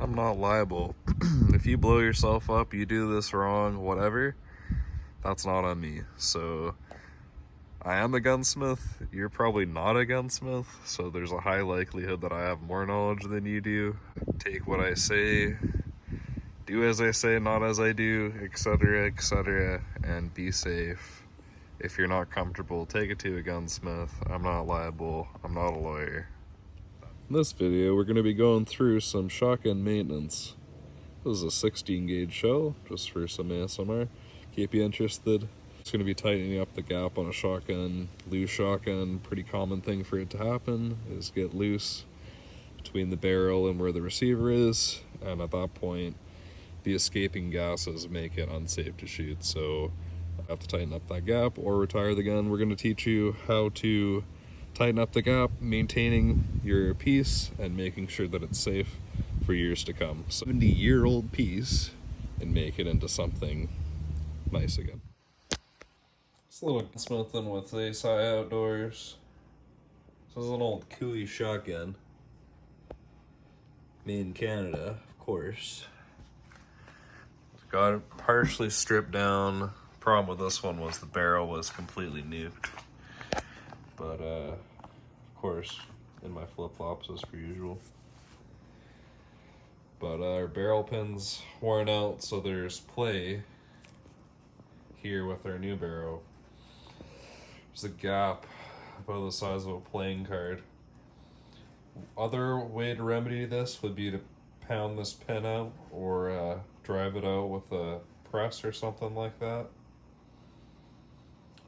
I'm not liable. If you blow yourself up, you do this wrong, whatever, that's not on me. So I am a gunsmith, you're probably not a gunsmith, so there's a high likelihood that I have more knowledge than you do. Take what I say, do as I say, not as I do, etc., and be safe. If you're not comfortable, take it to a gunsmith. I'm not liable, I'm not a lawyer. In this video, we're going to be going through some shotgun maintenance. This is a 16 gauge shell, just for some ASMR. Keep you interested. It's going to be tightening up the gap on a shotgun. Loose shotgun, pretty common thing for it to happen, is get loose between the barrel and where the receiver is, and at that point, the escaping gases make it unsafe to shoot. So I have to tighten up that gap or retire the gun. We're going to teach you how to tighten up the gap, maintaining your piece and making sure that it's safe for years to come. 70-year-old piece and make it into something nice again. It's a little smoothing with Ace High Outdoors. This is an old Cooey shotgun. Made in Canada, of course. Got it partially stripped down. Problem with this one was the barrel was completely nuked. But of course, in my flip-flops as per usual. But our barrel pin's worn out, so there's play here with our new barrel. There's a gap about the size of a playing card. Other way to remedy this would be to pound this pin out or drive it out with a press or something like that.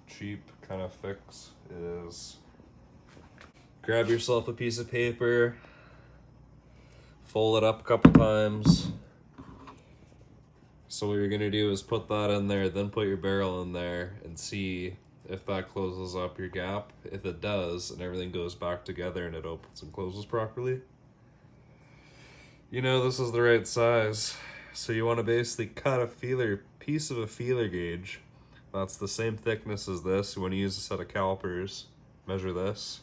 Cheap kind of fix is grab yourself a piece of paper, fold it up a couple times. So what you're gonna do is put that in there, then put your barrel in there and see if that closes up your gap. If it does, and everything goes back together and it opens and closes properly, you know this is the right size. So you want to basically cut a piece of a feeler gauge. That's the same thickness as this. You want to use a set of calipers. Measure this.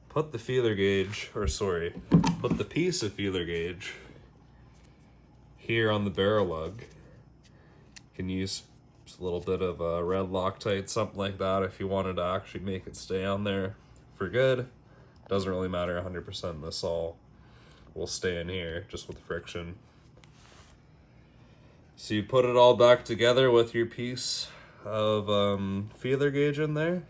Put the feeler gauge, put the piece of feeler gauge here on the barrel lug. You can use just a little bit of red Loctite, something like that, if you wanted to actually make it stay on there for good. Doesn't really matter 100%. This all will stay in here just with friction. So you put it all back together with your piece of feeler gauge in there,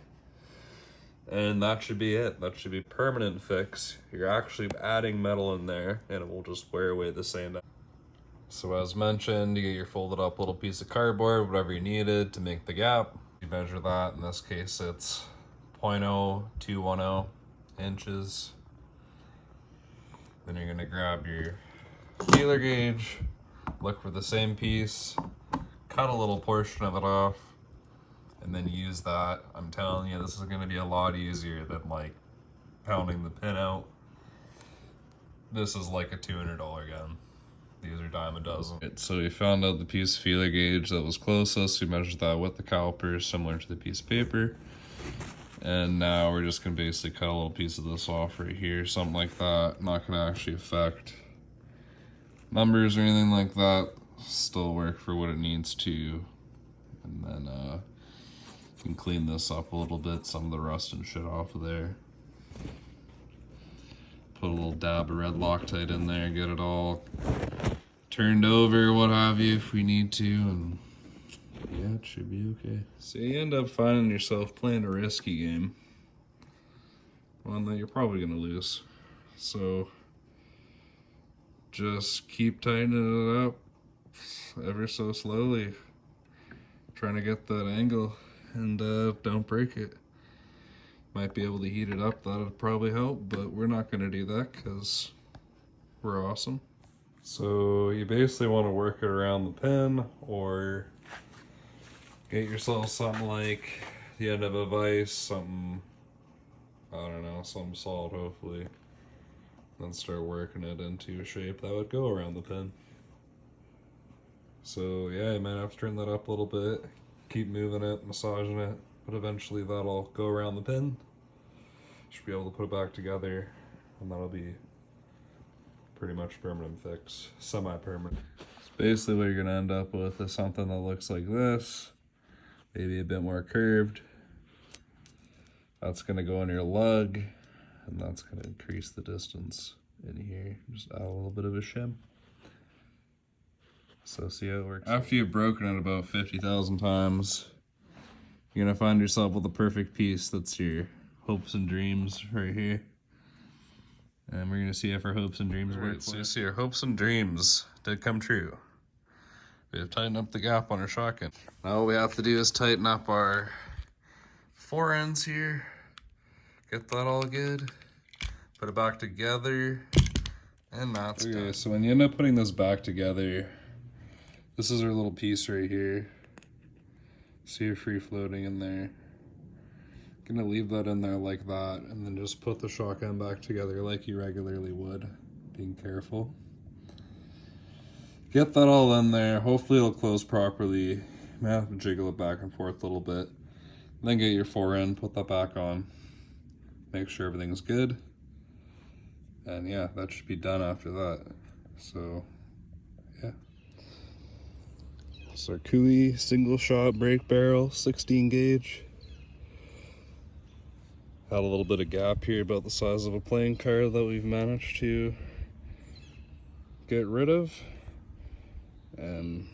and that should be it. That should be permanent fix. You're actually adding metal in there and it will just wear away the sand. So as mentioned, you get your folded up little piece of cardboard, whatever you needed to make the gap. You measure that, in this case it's 0.0210 inches. Then you're gonna grab your feeler gauge, look for the same piece, cut a little portion of it off, and then use that. I'm telling you, this is gonna be a lot easier than like pounding the pin out. This is like a $200 gun. These are dime a dozen. So we found out the piece of feeler gauge that was closest. We measured that with the calipers, similar to the piece of paper. And now we're just gonna basically cut a little piece of this off right here, something like that. Not gonna actually affect numbers or anything like that. Still work for what it needs to. And then you can clean this up a little bit, some of the rust and shit off of there. Put a little dab of red Loctite in there, get it all turned over, what have you, if we need to, and yeah, it should be okay. So you end up finding yourself playing a risky game, one that you're probably gonna lose. So just keep tightening it up ever so slowly, trying to get that angle, and don't break it. Might be able to heat it up, that'll probably help, but we're not gonna do that because we're awesome. So you basically want to work it around the pin, or get yourself something like the end of a vise, something, I don't know, something solid hopefully. Then start working it into a shape that would go around the pin. So yeah, you might have to turn that up a little bit, keep moving it, massaging it, but eventually that'll go around the pin. Should be able to put it back together, and that'll be pretty much permanent fix, semi-permanent. So basically what you're gonna end up with is something that looks like this, maybe a bit more curved. That's gonna go in your lug, and that's gonna increase the distance in here. Just add a little bit of a shim. So see how it works. After you've broken it about 50,000 times, you're gonna find yourself with a perfect piece that's your hopes and dreams right here. And we're gonna see if our hopes and dreams work. So you see our hopes and dreams did come true. We have tightened up the gap on our shotgun. Now all we have to do is tighten up our fore ends here. Get that all good. Put it back together. And that's done. So when you end up putting this back together, this is our little piece right here. See it free floating in there. Gonna leave that in there like that, and then just put the shotgun back together like you regularly would, being careful. Get that all in there. Hopefully it'll close properly. You may have to jiggle it back and forth a little bit. Then get your fore end, put that back on. Make sure everything's good. And yeah, that should be done after that. So yeah. It's our Cooey single shot brake barrel, 16 gauge. Had a little bit of gap here about the size of a playing card that we've managed to get rid of. And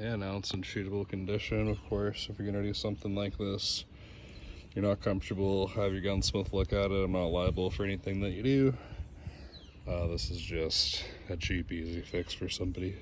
yeah, now it's in shootable condition. Of course, if you're gonna do something like this, you're not comfortable, have your gunsmith look at it. I'm not liable for anything that you do. This is just a cheap, easy fix for somebody.